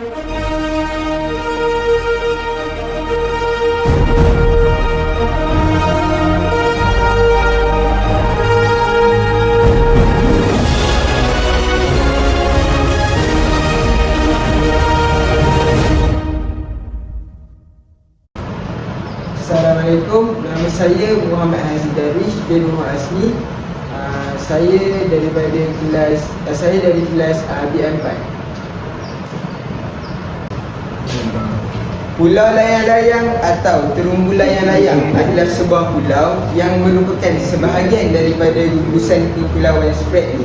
Assalamualaikum, nama saya Muhammad Haziq Darwish bin Muhammad Asmi. Saya dari kelas B4. Pulau Layang-Layang atau Terumbu Layang-Layang adalah sebuah pulau yang merupakan sebahagian daripada gugusan Kepulauan Spratly.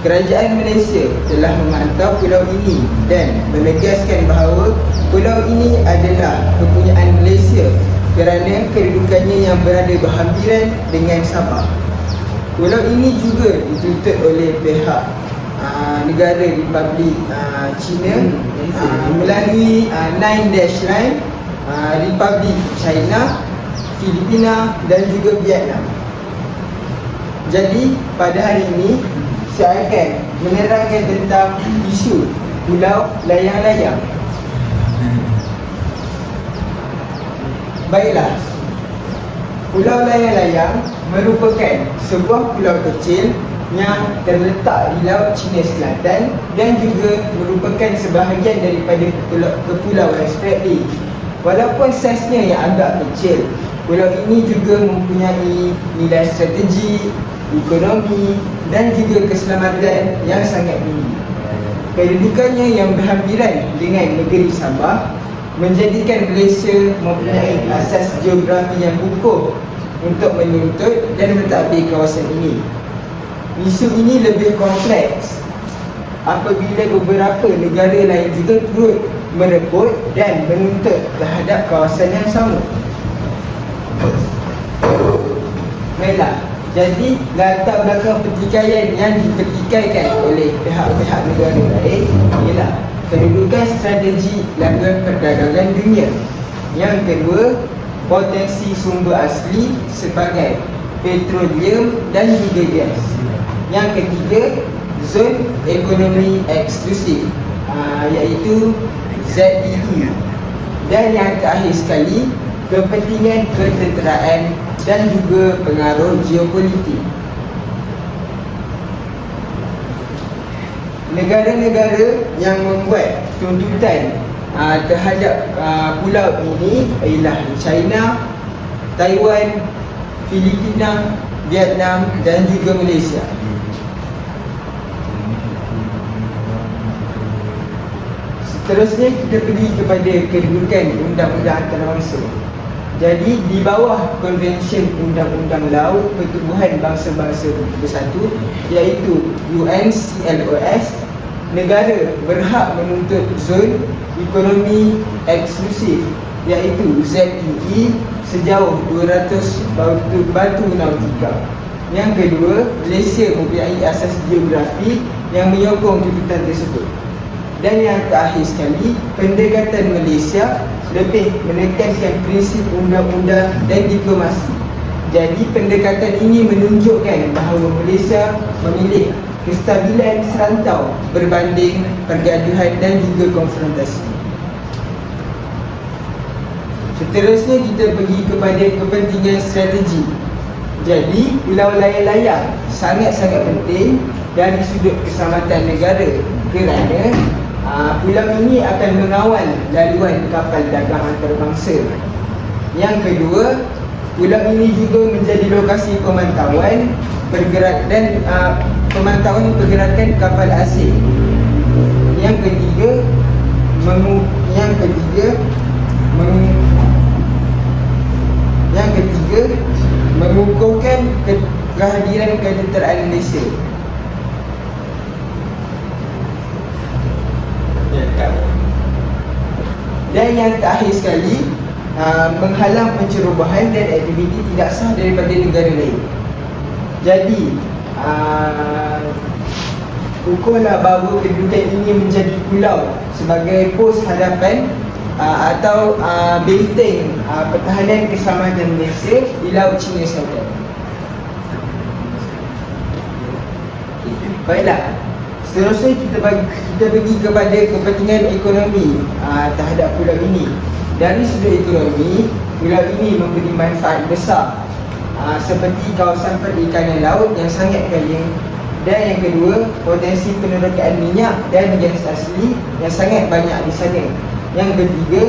Kerajaan Malaysia telah memantau pulau ini dan menegaskan bahawa pulau ini adalah kepunyaan Malaysia kerana kedudukannya yang berada berhampiran dengan Sabah. Pulau ini juga dituntut oleh pihak negara Republik China melalui 9 Dash Line, Republik China, Filipina dan juga Vietnam. Jadi pada hari ini saya akan menerangkan tentang isu Pulau Layang-Layang. Baiklah, Pulau Layang-Layang merupakan sebuah pulau kecil yang terletak di Laut Cina Selatan dan juga merupakan sebahagian daripada Kepulauan Spratly. Walaupun saiznya yang agak kecil, pulau ini juga mempunyai nilai strategi, ekonomi dan juga keselamatan yang sangat tinggi. Kedudukannya yang berhampiran dengan negeri Sabah menjadikan Malaysia mempunyai asas geografi yang kukuh untuk menuntut dan mentadbir kawasan ini. Isu ini lebih kompleks apabila beberapa negara lain juga turut merebut dan menuntut terhadap kawasan yang sama. Baiklah, jadi latar belakang pertikaian yang dipertikaikan oleh pihak-pihak negara lain ialah kedudukan strategi laluan perdagangan dunia. Yang kedua, potensi sumber asli sebagai petroleum dan juga gas. Yang ketiga, zon ekonomi eksklusif iaitu ZEE. Dan yang terakhir sekali, kepentingan ketenteraan dan juga pengaruh geopolitik. Negara-negara yang membuat tuntutan terhadap pulau ini ialah China, Taiwan, Filipina, Vietnam dan juga Malaysia. Seterusnya kita pergi kepada kedudukan undang-undang antarabangsa. Jadi di bawah Konvensyen Undang-Undang Laut Pertubuhan Bangsa-Bangsa Bersatu iaitu UNCLOS, negara berhak menuntut zon ekonomi eksklusif iaitu ZEE sejauh 200 batu nautika. Yang kedua, Malaysia mempunyai asas geografi yang menyokong tuntutan tersebut. Dan yang terakhir sekali, pendekatan Malaysia lebih menekankan prinsip undang-undang dan diplomasi. Jadi pendekatan ini menunjukkan bahawa Malaysia memilih kestabilan serantau berbanding pergaduhan dan juga konfrontasi. Seterusnya kita pergi kepada kepentingan strategi. Jadi Pulau Layang-Layang sangat-sangat penting dari sudut keselamatan negara kerana pulau ini akan mengawal laluan kapal dagang antarabangsa. Yang kedua, pulau ini juga menjadi lokasi pemantauan pemantauan pergerakan kapal asing. Yang ketiga, mengukuhkan kehadiran ketenteraan Malaysia. Dan yang terakhir sekali, menghalang pencerobohan dan aktiviti tidak sah daripada negara lain. Jadi ukurlah bahawa kedudukan ini menjadi pulau sebagai pos hadapan atau benteng pertahanan keselamatan Malaysia di Laut Cina Selatan. Baiklah, Seterusnya kita pergi kepada kepentingan ekonomi terhadap pulau ini. Dari sudut ekonomi, pulau ini memberi manfaat besar seperti kawasan perikanan laut yang sangat kaya, dan yang kedua, potensi penerokaan minyak dan gas asli yang sangat banyak di sana. Yang ketiga,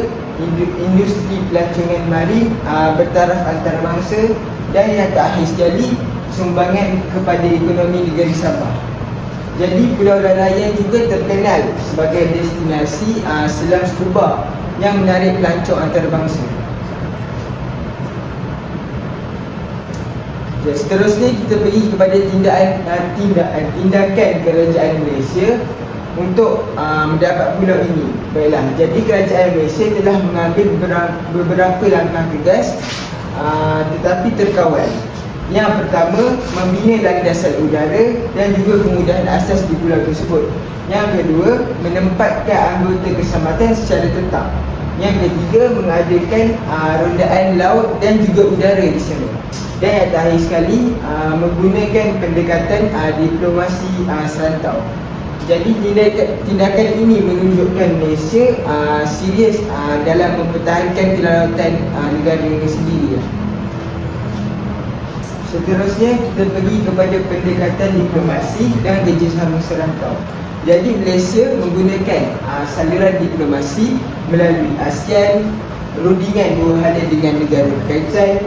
industri pelancongan marin bertaraf antarabangsa, dan yang terakhir sekali, sumbangan kepada ekonomi negeri Sabah. Jadi Pulau Rarayan juga terkenal sebagai destinasi selam scuba yang menarik pelancong antarabangsa. Seterusnya kita pergi kepada tindakan kerajaan Malaysia untuk mendapat pulau ini. Baiklah, jadi kerajaan Malaysia telah mengambil beberapa langkah tegas tetapi terkawal. Yang pertama, membina landasan udara dan juga kemudahan asas di pulau tersebut. Yang kedua, menempatkan anggota keselamatan secara tetap. Yang ketiga, mengadakan rondaan laut dan juga udara di sana. Dan yang terakhir sekali, menggunakan pendekatan diplomasi serantau. Jadi tindakan ini menunjukkan Malaysia serius dalam mempertahankan kedaulatan negara sendiri. Seterusnya kita pergi kepada pendekatan diplomasi dan kerjasama serantau. Jadi Malaysia menggunakan saluran diplomasi melalui ASEAN, rundingan dua hala dengan negara berkaitan,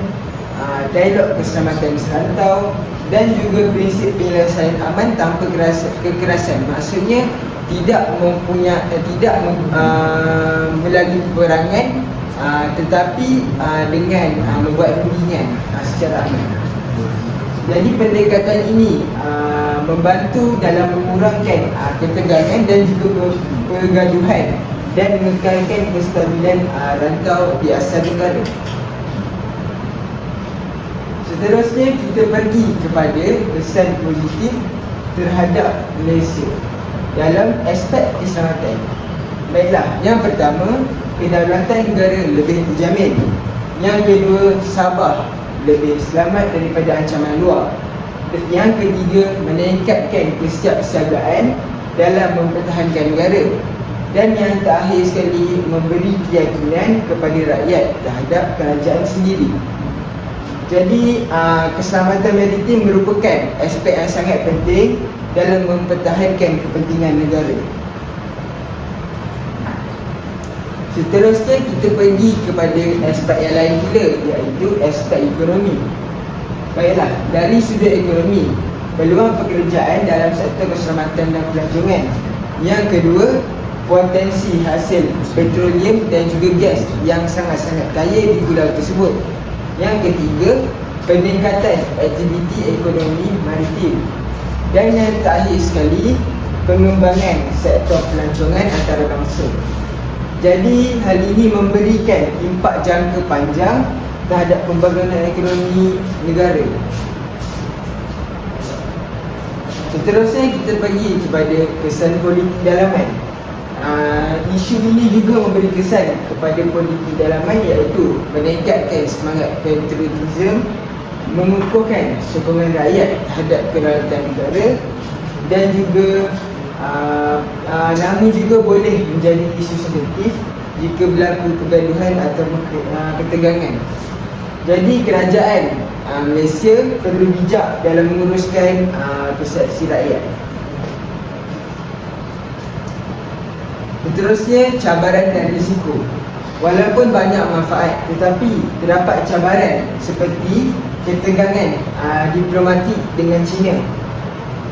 dialog keselamatan serantau, dan juga prinsip penyelesaian aman tanpa kekerasan. Maksudnya tidak melalui peperangan, tetapi dengan membuat rundingan secara aman. Jadi pendekatan ini membantu dalam mengurangkan ketegangan dan juga pergaduhan dan mengekalkan kestabilan rantau di asal negara. Seterusnya kita pergi kepada kesan positif terhadap Malaysia dalam aspek keselamatan. Baiklah, yang pertama, kedaulatan negara lebih terjamin. Yang kedua, Sabah lebih selamat daripada ancaman luar. Yang ketiga, meningkatkan kesiapsiagaan dalam mempertahankan negara. Dan yang terakhir sekali, memberi keyakinan kepada rakyat terhadap kerajaan sendiri. Jadi keselamatan maritim merupakan aspek yang sangat penting dalam mempertahankan kepentingan negara. Seterusnya kita pergi kepada aspek yang lain pula, iaitu aspek ekonomi. Baiklah, dari sudut ekonomi, peluang pekerjaan dalam sektor keselamatan dan pelancongan. Yang kedua, potensi hasil petroleum dan juga gas yang sangat-sangat kaya di pulau tersebut. Yang ketiga, peningkatan aktiviti ekonomi maritim. Dan yang terakhir sekali, pengembangan sektor pelancongan antarabangsa. Jadi hal ini memberikan impak jangka panjang terhadap pembangunan ekonomi negara. Seterusnya kita pergi kepada kesan politik dalaman. Isu ini juga memberi kesan kepada politik dalaman, iaitu meningkatkan semangat patriotisme, mengukuhkan sokongan rakyat terhadap kedaulatan negara, dan juga namun juga boleh menjadi isu sensitif jika berlaku kegaduhan atau ketegangan. Jadi kerajaan Malaysia perlu bijak dalam menguruskan persepsi rakyat. Seterusnya, cabaran dan risiko. Walaupun banyak manfaat, tetapi terdapat cabaran seperti ketegangan diplomatik dengan China.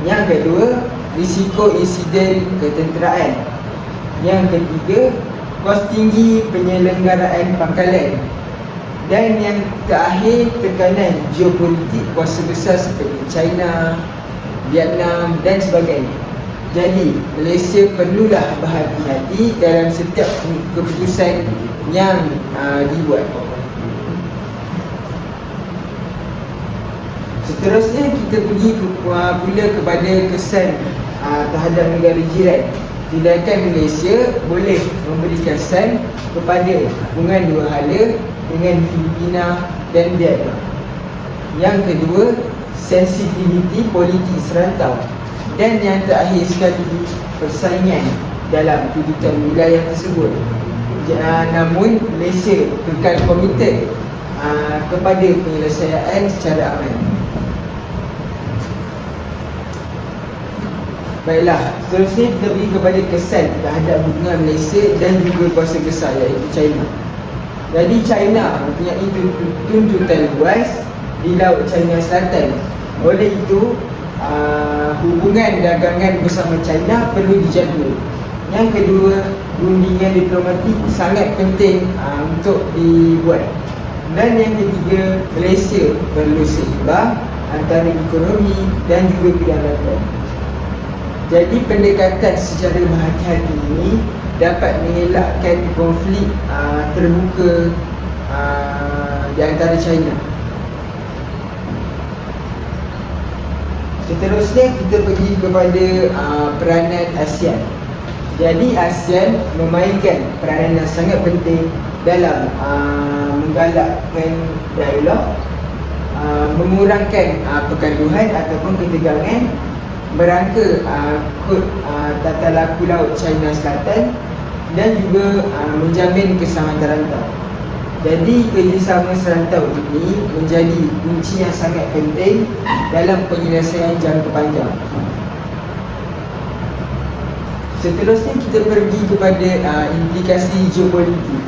Yang kedua, risiko insiden ketenteraan. Yang ketiga, kos tinggi penyelenggaraan pangkalan. Dan yang terakhir, tekanan geopolitik kuasa besar seperti China, Vietnam dan sebagainya. Jadi, Malaysia perlulah berhati-hati dalam setiap keputusan yang dibuat. Seterusnya kita pergi pula kepada kesan terhadap negara jiran. Tindakan Malaysia boleh memberi kesan kepada hubungan dua hala dengan Filipina dan Vietnam. Yang kedua, sensitiviti politik serantau. Dan yang terakhir sekali, persaingan dalam tuntutan wilayah tersebut. Namun Malaysia kekal komited kepada penyelesaian secara aman. Baiklah, seterusnya kita pergi kepada kesan terhadap hubungan Malaysia dan juga kuasa besar iaitu China. Jadi China mempunyai tuntutan luas di Laut China Selatan. Oleh itu, hubungan dagangan bersama China perlu dijaga. Yang kedua, rundingan diplomatik sangat penting untuk dibuat. Dan yang ketiga, Malaysia perlu seimbang antara ekonomi dan juga kedaulatan. Jadi pendekatan secara berhati-hati ini dapat mengelakkan konflik terbuka di antara China. Seterusnya kita pergi kepada peranan ASEAN. Jadi ASEAN memainkan peranan yang sangat penting dalam menggalakkan dialog, mengurangkan pergaduhan ataupun ketegangan, merangka kod tata laku Laut China Selatan dan juga menjamin keselamatan rantau. Jadi kerjasama serantau ini menjadi kunci yang sangat penting dalam penyelesaian jangka panjang. Seterusnya kita pergi kepada implikasi geopolitik.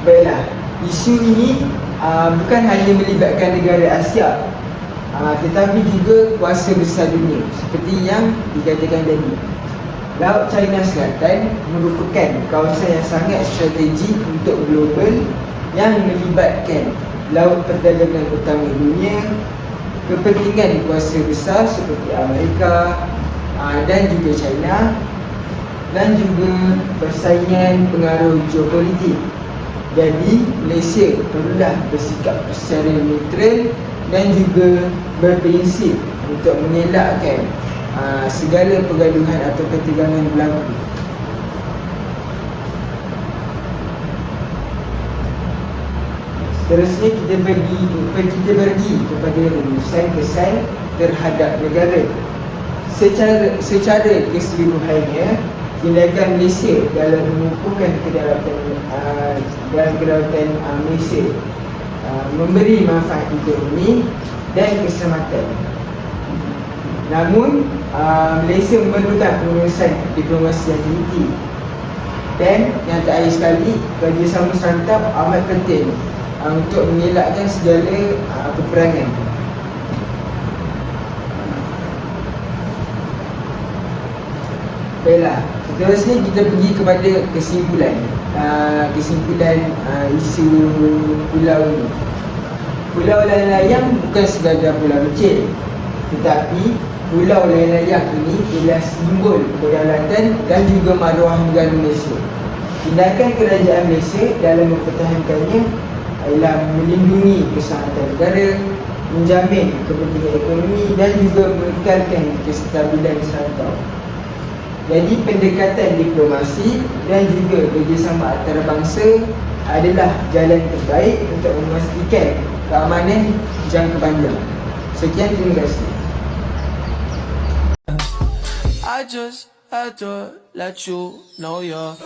Baiklah, isu ini bukan hanya melibatkan negara Asia, tetapi juga kuasa besar dunia seperti yang dikatakan tadi. Laut China Selatan merupakan kawasan yang sangat strategik untuk global yang melibatkan laut perdagangan utama dunia, kepentingan kuasa besar seperti Amerika dan juga China, dan juga persaingan pengaruh geopolitik. Jadi Malaysia perlulah bersikap secara neutral dan juga berprinsip untuk mengelakkan segala pergaduhan atau ketegangan berlaku. Seterusnya kita pergi kepada rumusan kesan terhadap negara. Secara keseluruhannya, tindakan Malaysia dalam mengukuhkan kedaulatan Malaysia memberi manfaat ekonomi dan keselamatan. Namun Malaysia memerlukan pengurusan diplomasi yang teliti. Dan yang terakhir sekali, kerjasama serantau amat penting untuk mengelakkan segala peperangan. Baiklah, seterusnya kita pergi kepada kesimpulan isu pulau ini. Pulau layang-layang bukan sekadar pulau kecil, tetapi pulau layang-layang ini ialah simbol kedaulatan dan juga maruah negara Malaysia. Tindakan kerajaan Malaysia dalam mempertahankannya ialah melindungi keselamatan negara, menjamin kepentingan ekonomi dan juga mengekalkan kestabilan serantau. Jadi pendekatan diplomasi dan juga kerjasama antarabangsa adalah jalan terbaik untuk memastikan keamanan jangka panjang. Sekian, terima kasih. I just had to let you know you're